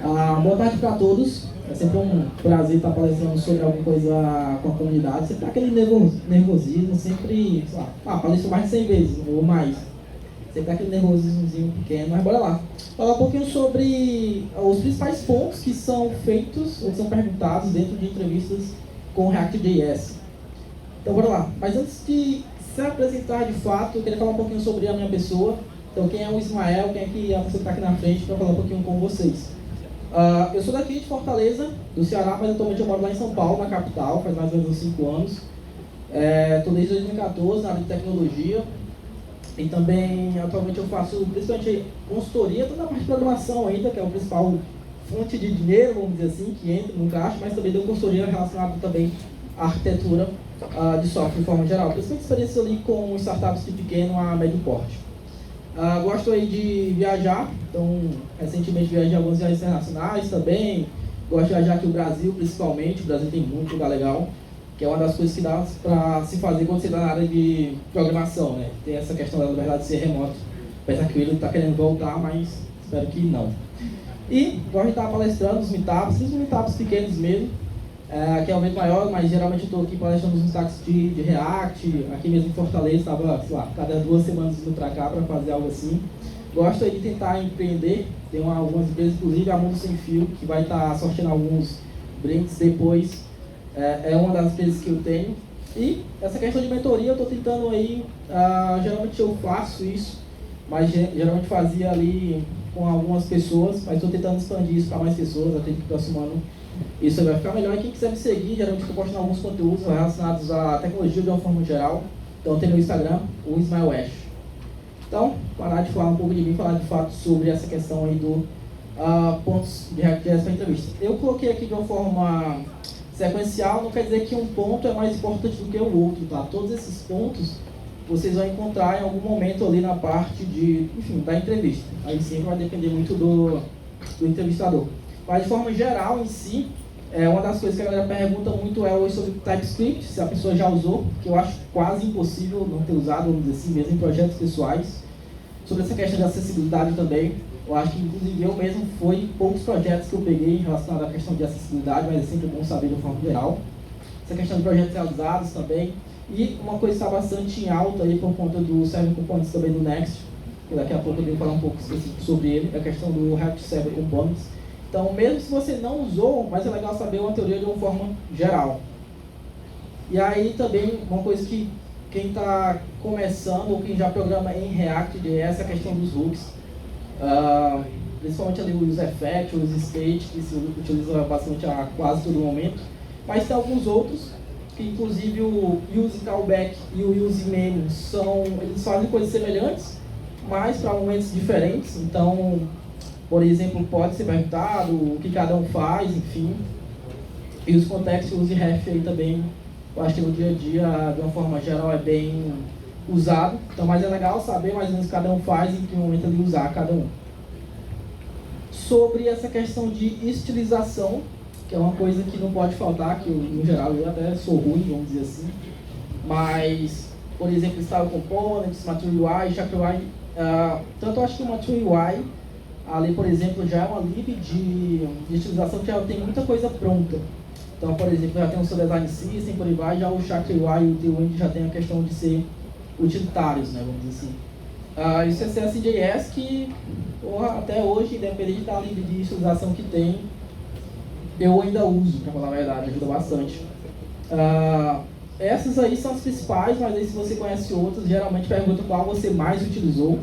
Boa tarde para todos. É sempre um prazer estar palestrando sobre alguma coisa com a comunidade. Sempre dá aquele nervosismo, sempre, sei lá, palestro mais de 100 vezes ou mais. Sempre dá aquele nervosismozinho pequeno, mas bora lá. Falar um pouquinho sobre os principais pontos que são feitos ou que são perguntados dentro de entrevistas com React.js. Então bora lá. Mas antes de se apresentar de fato, eu queria falar um pouquinho sobre a minha pessoa. Então quem é o Ismael, quem é que a pessoa que está aqui na frente para falar um pouquinho com vocês. Eu sou daqui de Fortaleza, do Ceará, mas atualmente eu moro lá em São Paulo, na capital, faz mais ou menos uns 5 anos. Estou desde 2014 na área de tecnologia e também atualmente eu faço principalmente consultoria, toda a parte de programação ainda, que é o principal fonte de dinheiro, vamos dizer assim, que entra no caixa, mas também dou consultoria relacionada também à arquitetura de software de forma geral. Principalmente experiência ali com startups de pequeno a médio porte. Gosto aí de viajar, então recentemente viajei algumas viagens internacionais também. Gosto de viajar aqui no Brasil, principalmente. O Brasil tem muito lugar legal, que é uma das coisas que dá para se fazer quando você está na área de programação, né? Tem essa questão da liberdade de ser remoto. Apesar que o Willian está querendo voltar, mas espero que não. E gosto de estar palestrando nos meetups, os meetups pequenos mesmo, que é o evento maior, mas geralmente eu estou aqui palestrando nos meetups de React, aqui mesmo em Fortaleza, estava, sei lá, cada 2 semanas indo para cá para fazer algo assim. Gosto aí de tentar empreender, tem algumas empresas, inclusive a Mundo Sem Fio, que vai estar sorteando alguns brindes depois, é uma das empresas que eu tenho. E essa questão de mentoria eu estou tentando aí, geralmente eu faço isso, mas geralmente fazia ali com algumas pessoas, mas estou tentando expandir isso para mais pessoas, até que o próximo ano isso vai ficar melhor. E quem quiser me seguir, geralmente eu posto alguns conteúdos relacionados à tecnologia de uma forma geral. Então tem no Instagram, o Ismael Ash. Então, parar de falar um pouco de mim, falar de fato sobre essa questão aí do pontos de React.js para entrevista. Eu coloquei aqui de uma forma sequencial, não quer dizer que um ponto é mais importante do que o outro, tá? Todos esses pontos vocês vão encontrar em algum momento ali na parte da entrevista. Aí sempre vai depender muito do entrevistador. Mas de forma geral, em si, uma das coisas que a galera pergunta muito é hoje sobre TypeScript, se a pessoa já usou, que eu acho quase impossível não ter usado, vamos dizer assim, mesmo em projetos pessoais. Sobre essa questão de acessibilidade também, eu acho que inclusive eu mesmo foi poucos projetos que eu peguei relacionados à questão de acessibilidade, mas é sempre bom saber de uma forma geral. Essa questão de projetos realizados também. E uma coisa que está bastante em alta aí por conta do Server Components também do Next, que daqui a pouco eu devo falar um pouco específico sobre ele, a questão do React Server Components. Então, mesmo se você não usou, mas é legal saber uma teoria de uma forma geral. E aí também, uma coisa que quem está começando ou quem já programa em React é essa questão dos hooks. Principalmente ali os effects, os state, que se utiliza bastante a quase todo momento. Mas tem alguns outros, que inclusive o use callback e o use menu eles fazem coisas semelhantes, mas para momentos diferentes. Então, por exemplo, pode ser perguntado o que cada um faz, enfim. E os contextos, use ref aí também, eu acho que no dia a dia, de uma forma geral, é bem usado. Então, mas é legal saber mais ou menos o que cada um faz e em que momento ele usar cada um. Sobre essa questão de estilização, que é uma coisa que não pode faltar, que eu, no geral eu até sou ruim, vamos dizer assim. Mas, por exemplo, Style Components, Mature UI, Chakra UI, tanto eu acho que o Mature UI, ali, por exemplo, já é uma lib de estilização que já tem muita coisa pronta. Então, por exemplo, já tem o seu design system, por aí vai, já o Chakra UI e o Tailwind já tem a questão de ser utilitários, né, vamos dizer assim. E o CSS.js que, até hoje, independente da lib de estilização que tem, eu ainda uso, para falar a verdade, ajuda bastante. Essas aí são as principais, mas aí se você conhece outras, geralmente pergunta qual você mais utilizou.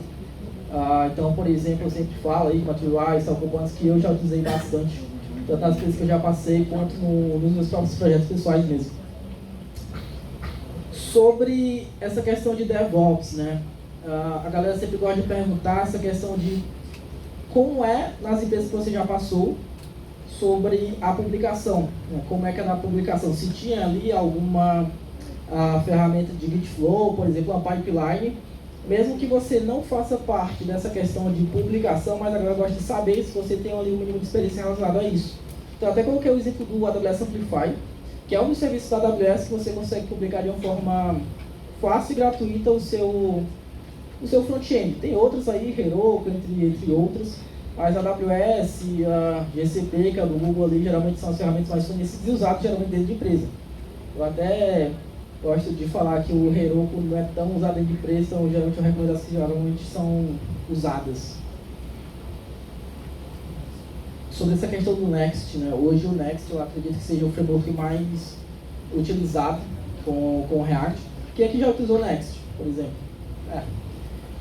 Então, por exemplo, eu sempre falo aí, Mature UI, Style Components, que eu já utilizei bastante, tanto nas coisas que eu já passei, quanto nos meus próprios projetos pessoais mesmo. Sobre essa questão de DevOps, né? A galera sempre gosta de perguntar essa questão de como é nas empresas que você já passou, sobre a publicação, né? Como é que é na publicação, se tinha ali alguma ferramenta de Git Flow, por exemplo, uma pipeline, mesmo que você não faça parte dessa questão de publicação, mas agora eu gosto de saber se você tem ali um mínimo de experiência relacionada a isso. Então até coloquei o exemplo do AWS Amplify, que é um dos serviços da AWS que você consegue publicar de uma forma fácil e gratuita o seu front-end. Tem outros aí, Heroku, entre outros, Mas a AWS, a GCP, que é do Google ali, geralmente são as ferramentas mais conhecidas e usadas geralmente dentro de empresa. Eu até gosto de falar que o Heroku não é tão usado dentro de empresa, então geralmente eu recomendo as que geralmente são usadas. Sobre essa questão do Next, né? Hoje o Next eu acredito que seja o framework mais utilizado com o React. Quem aqui já utilizou o Next, por exemplo?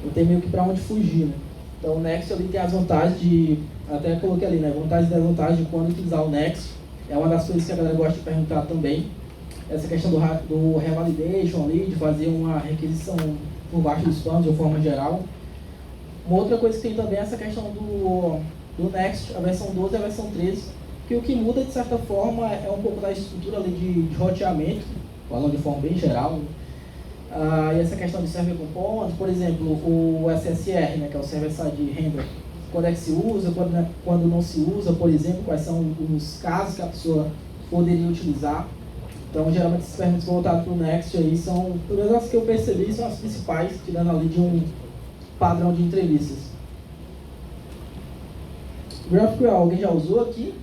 Não tem meio que para onde fugir, né? Então o Next ali tem as vantagens de, até coloquei ali, né? Vantagens e desvantagens de quando utilizar o Next. É uma das coisas que a galera gosta de perguntar também. Essa questão do revalidation ali, de fazer uma requisição por baixo dos panos de uma forma geral. Uma outra coisa que tem também é essa questão do Next, a versão 12 e a versão 13, que o que muda de certa forma é um pouco da estrutura ali de roteamento, falando de forma bem geral, né? E essa questão de server component, por exemplo, o SSR, né, que é o Server Side Render, quando é que se usa, quando não se usa, por exemplo, quais são os casos que a pessoa poderia utilizar. Então, geralmente, essas ferramentas voltadas para o Next aí são, pelo menos as que eu percebi, são as principais, tirando ali de um padrão de entrevistas. GraphQL, alguém já usou aqui?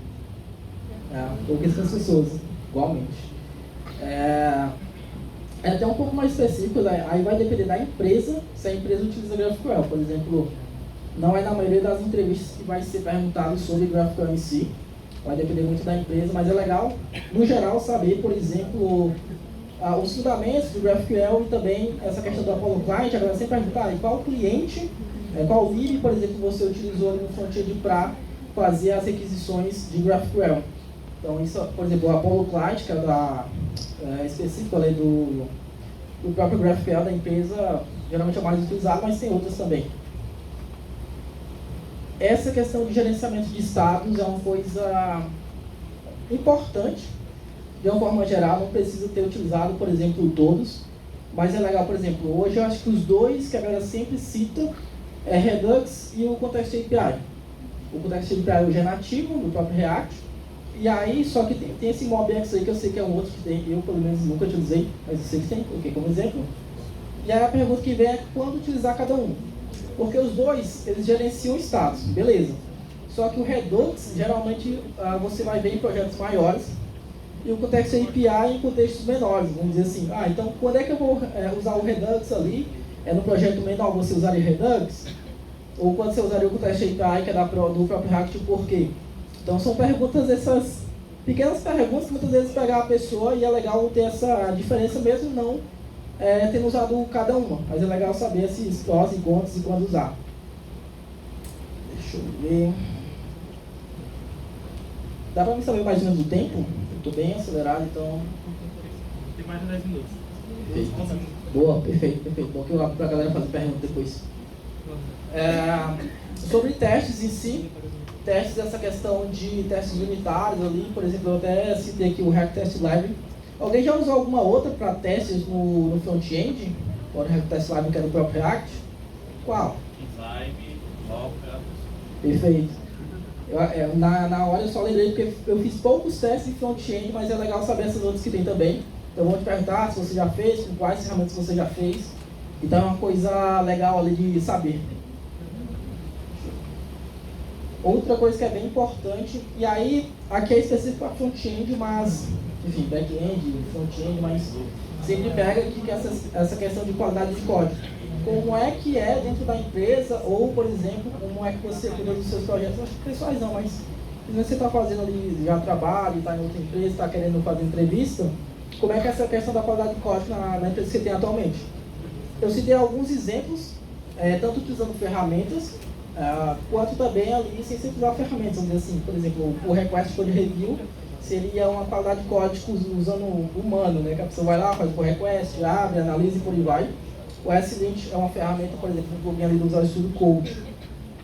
Poucas pessoas, igualmente. É até um pouco mais específico, né? Aí vai depender da empresa, se a empresa utiliza GraphQL. Por exemplo, não é na maioria das entrevistas que vai ser perguntado sobre GraphQL em si. Vai depender muito da empresa, mas é legal, no geral, saber, por exemplo, os fundamentos do GraphQL e também essa questão do Apollo Client. Agora, sempre perguntar qual cliente, qual lib, por exemplo, você utilizou ali no front-end para fazer as requisições de GraphQL. Então, isso, por exemplo, o Apollo Client, que é específico ali do próprio GraphQL da empresa, geralmente é o mais utilizado, mas tem outras também. Essa questão de gerenciamento de estados é uma coisa importante, de uma forma geral, não precisa ter utilizado, por exemplo, todos, mas é legal, por exemplo, hoje eu acho que os dois que a galera sempre cita é Redux e o Context API. O Context API hoje é nativo do próprio React, e aí, só que tem esse MobX aí que eu sei que é um outro que tem, eu pelo menos nunca utilizei, mas eu sei que tem, coloquei como exemplo. E aí a pergunta que vem é quando utilizar cada um. Porque os dois, eles gerenciam estados, beleza. Só que o Redux, geralmente, você vai ver em projetos maiores, e o Context API em contextos menores, vamos dizer assim. Então quando é que eu vou usar o Redux ali? É no projeto menor você usaria Redux? Ou quando você usaria o Context API, que é do próprio React, por quê? Então são perguntas, essas pequenas perguntas que muitas vezes pegar a pessoa, e é legal ter essa diferença mesmo não tendo usado cada uma, mas é legal saber esses prós e contras e quando usar. Deixa eu ver. Dá pra mim saber mais ou menos o tempo? Eu tô bem acelerado, então... Tem mais de 10 minutos. Perfeito. Boa, perfeito. Bom que eu abro pra galera fazer pergunta depois. Sobre testes em si, testes, essa questão de testes unitários ali, por exemplo, eu até citei aqui o React Test Library. Alguém já usou alguma outra para testes no front-end? O React Test Library, que é do próprio React? Qual? Vibe, Loca. Perfeito. Na hora eu só lembrei porque eu fiz poucos testes em front-end, mas é legal saber essas outras que tem também. Então vou te perguntar se você já fez, com quais ferramentas você já fez. Então é uma coisa legal ali de saber. Outra coisa que é bem importante, e aí aqui é específico para front-end, mas, enfim, back-end, front-end, mas sempre pega aqui que essa questão de qualidade de código. Como é que é dentro da empresa, ou, por exemplo, como é que você cuida dos seus projetos? Acho que pessoais não, mas se você está fazendo ali já trabalho, está em outra empresa, está querendo fazer entrevista, como é que é essa questão da qualidade de código na empresa que você tem atualmente? Eu citei alguns exemplos, tanto utilizando ferramentas, quanto também ali sem utilizar ferramentas, vamos dizer assim. Por exemplo, o Request Code Review seria uma qualidade de código usando humano, né? Que a pessoa vai lá, faz o pull request, abre, analisa e por aí vai. O S-Lint é uma ferramenta, por exemplo, um plugin ali do Visual Studio Code,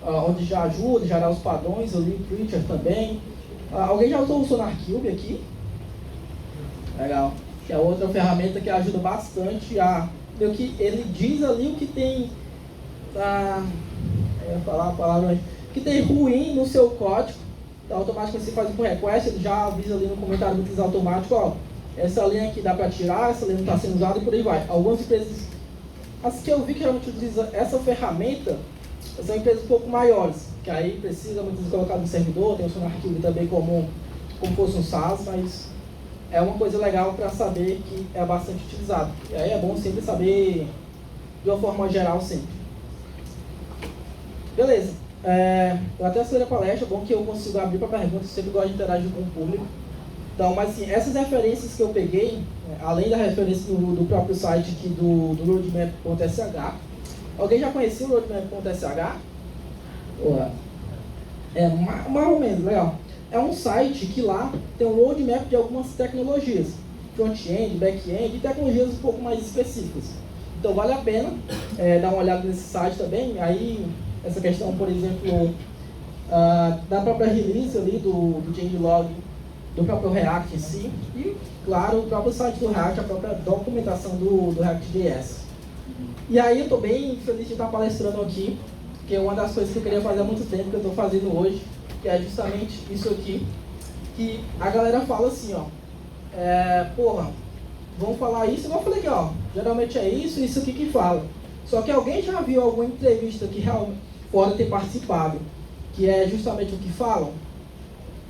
onde já ajuda, já dá os padrões ali, o Preacher também. Alguém já usou o SonarQube aqui? Legal. Que é outra ferramenta que ajuda bastante a... que ele diz ali o que tem... eu ia falar a palavra, que tem ruim no seu código. Então, automaticamente você faz o pull request, ele já avisa ali no comentário do utilizar automático, ó, essa linha aqui dá para tirar, essa linha não está sendo usada e por aí vai. Algumas empresas, as que eu vi que realmente utilizam essa ferramenta, são empresas um pouco maiores, que aí precisa muitas vezes colocar no servidor, tem o seu arquivo também como fosse um SaaS, mas é uma coisa legal para saber que é bastante utilizado. E aí é bom sempre saber de uma forma geral sempre. Beleza. Eu até acelerei a palestra, é bom que eu consigo abrir para perguntas, sempre gosto de interagir com o público. Então, mas assim, essas referências que eu peguei, além da referência do próprio site aqui do roadmap.sh, alguém já conhecia o roadmap.sh? Mais ou menos, legal. É um site que lá tem um roadmap de algumas tecnologias, front-end, back-end e tecnologias um pouco mais específicas. Então vale a pena dar uma olhada nesse site também. Aí essa questão, por exemplo, da própria release ali do changelog, do próprio React em si, e claro, o próprio site do React, a própria documentação do React.js. E aí eu estou bem feliz de estar palestrando aqui, que é uma das coisas que eu queria fazer há muito tempo, que eu estou fazendo hoje, que é justamente isso aqui, que a galera fala assim, ó, vamos falar isso, igual eu falei aqui, ó, geralmente é isso aqui que fala. Só que alguém já viu alguma entrevista que realmente pode ter participado, que é justamente o que falam?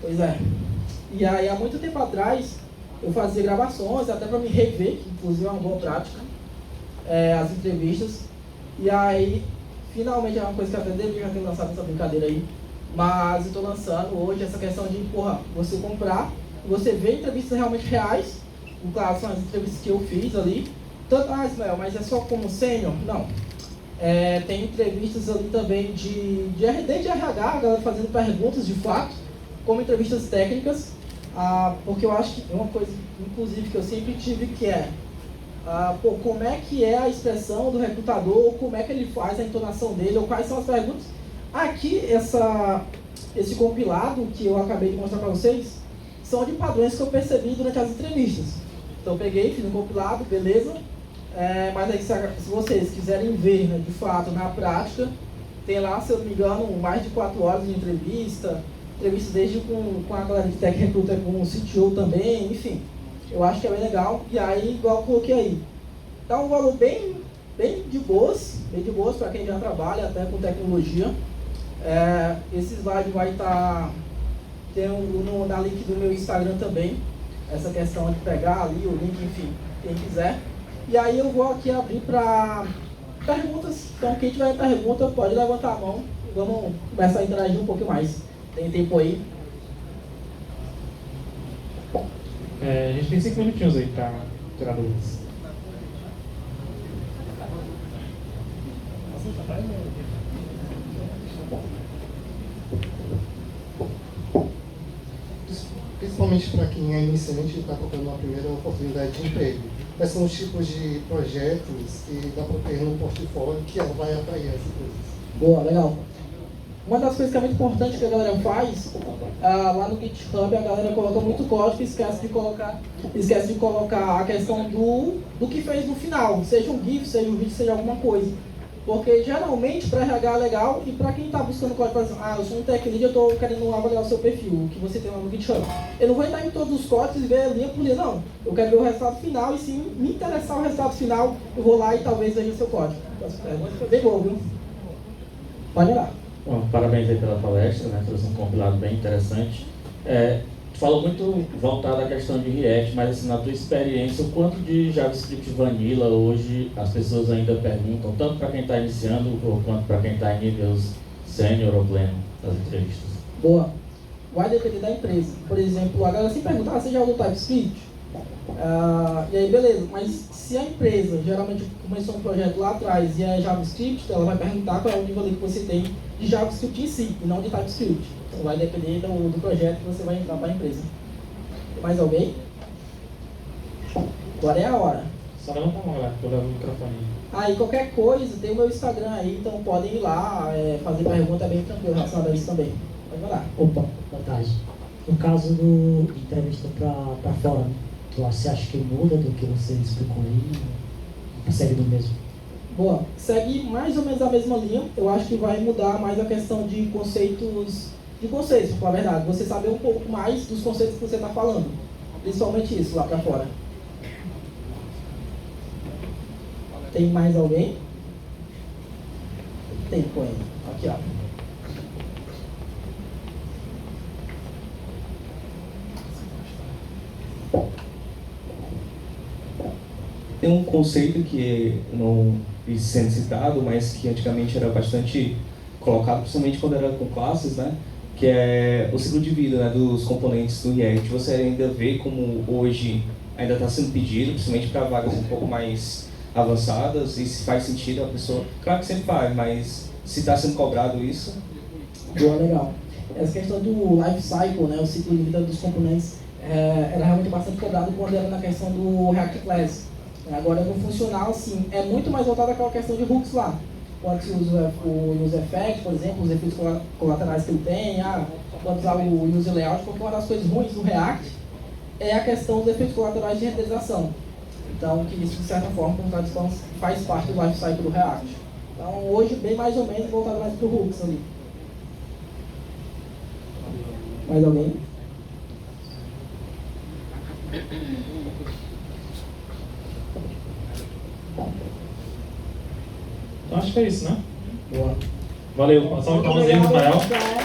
Pois é. E aí, há muito tempo atrás, eu fazia gravações, até para me rever, que inclusive é uma boa prática, as entrevistas. E aí, finalmente, é uma coisa que até deveria ter lançado essa brincadeira aí, mas eu estou lançando hoje essa questão de, você comprar, você vê entrevistas realmente reais, no caso, são as entrevistas que eu fiz ali. Tanto, Ismael, mas é só como sênior? Não. Tem entrevistas ali também de RH, a galera fazendo perguntas de fato, como entrevistas técnicas, porque eu acho que é uma coisa, inclusive, que eu sempre tive, que como é que é a expressão do recrutador, como é que ele faz a entonação dele, ou quais são as perguntas. Aqui, esse compilado que eu acabei de mostrar para vocês, são de padrões que eu percebi durante as entrevistas. Então, eu peguei, fiz um compilado, beleza, mas aí, se vocês quiserem ver, né, de fato, na prática, tem lá, se eu não me engano, mais de 4 horas de entrevista desde com a galera de Tech Recruiter, com o CTO também, enfim. Eu acho que é bem legal. E aí, igual eu coloquei aí, dá um valor bem de boas para quem já trabalha até com tecnologia. Esse slide vai estar, tem na link do meu Instagram também, essa questão de pegar ali o link, enfim, quem quiser. E aí eu vou aqui abrir para perguntas. Então, quem tiver pergunta, pode levantar a mão e vamos começar a interagir um pouquinho mais. Tem tempo aí? A gente tem 5 minutinhos aí para tirar dúvidas. Principalmente para quem é iniciante e está procurando uma primeira oportunidade de emprego. Quais são os tipos de projetos que dá para ter no portfólio que vai atrair as empresas? Boa, legal. Uma das coisas que é muito importante que a galera faz, lá no GitHub, a galera coloca muito código e esquece de colocar a questão do que fez no final, seja um GIF, seja um vídeo, seja alguma coisa. Porque geralmente para RH é legal, e para quem está buscando código, por exemplo, eu sou um tech lead, eu estou querendo avaliar o seu perfil, o que você tem lá no GitHub. Eu não vou entrar em todos os códigos e ver linha por linha, não. Eu quero ver o resultado final, e se me interessar o resultado final, eu vou lá e talvez veja o seu código. Foi bem bom, viu? Pode ir lá. Bom, parabéns aí pela palestra, né? Trouxe um compilado bem interessante. Tu falou muito voltado à questão de React, mas assim, na tua experiência, o quanto de JavaScript Vanilla hoje as pessoas ainda perguntam, tanto para quem está iniciando, ou quanto para quem está em níveis sênior ou pleno das entrevistas? Boa. Vai depender da empresa. Por exemplo, a galera sempre pergunta, você já usou TypeScript? E aí, beleza, mas se a empresa geralmente começou um projeto lá atrás e é JavaScript, ela vai perguntar qual é o nível ali que você tem de JavaScript em si, e não de TypeScript. Então vai depender do projeto que você vai entrar para a empresa. Tem mais alguém? Agora é a hora. Só levanta a mão, galera, que eu levo o microfone. E qualquer coisa, tem o meu Instagram aí, então podem ir lá, fazer pergunta, é bem tranquilo relacionado a isso também. Pode ir lá. Opa, boa tarde. No caso de entrevista para fora, você acha que muda do que você explicou aí? Segue do mesmo? Boa. Segue mais ou menos a mesma linha. Eu acho que vai mudar mais a questão de conceitos, para falar a verdade. Você saber um pouco mais dos conceitos que você está falando. Principalmente isso, lá para fora. Tem mais alguém? Tem, põe. Aqui, ó. Tem um conceito que não vi sendo citado, mas que antigamente era bastante colocado, principalmente quando era com classes, né? Que é o ciclo de vida, né, dos componentes do React. Você ainda vê como hoje ainda está sendo pedido, principalmente para vagas um pouco mais avançadas, e se faz sentido a pessoa... Claro que sempre faz, mas se está sendo cobrado isso... Boa, legal. Essa questão do life cycle, né, o ciclo de vida dos componentes, era realmente bastante cobrado quando era na questão do React Class. Agora, no funcional, sim, é muito mais voltado àquela questão de hooks lá. Quando se usa o user effect, por exemplo, os efeitos colaterais que ele tem, quando usar o user layout, porque uma das coisas ruins do React é a questão dos efeitos colaterais de renderização. Então, que isso, de certa forma, como está dizendo, faz parte do lifecycle do React. Então, hoje, bem mais ou menos voltado mais para o hooks ali. Mais alguém? Então acho que é isso, né? Boa. Valeu. Uma salva de palmas aí, Rafael.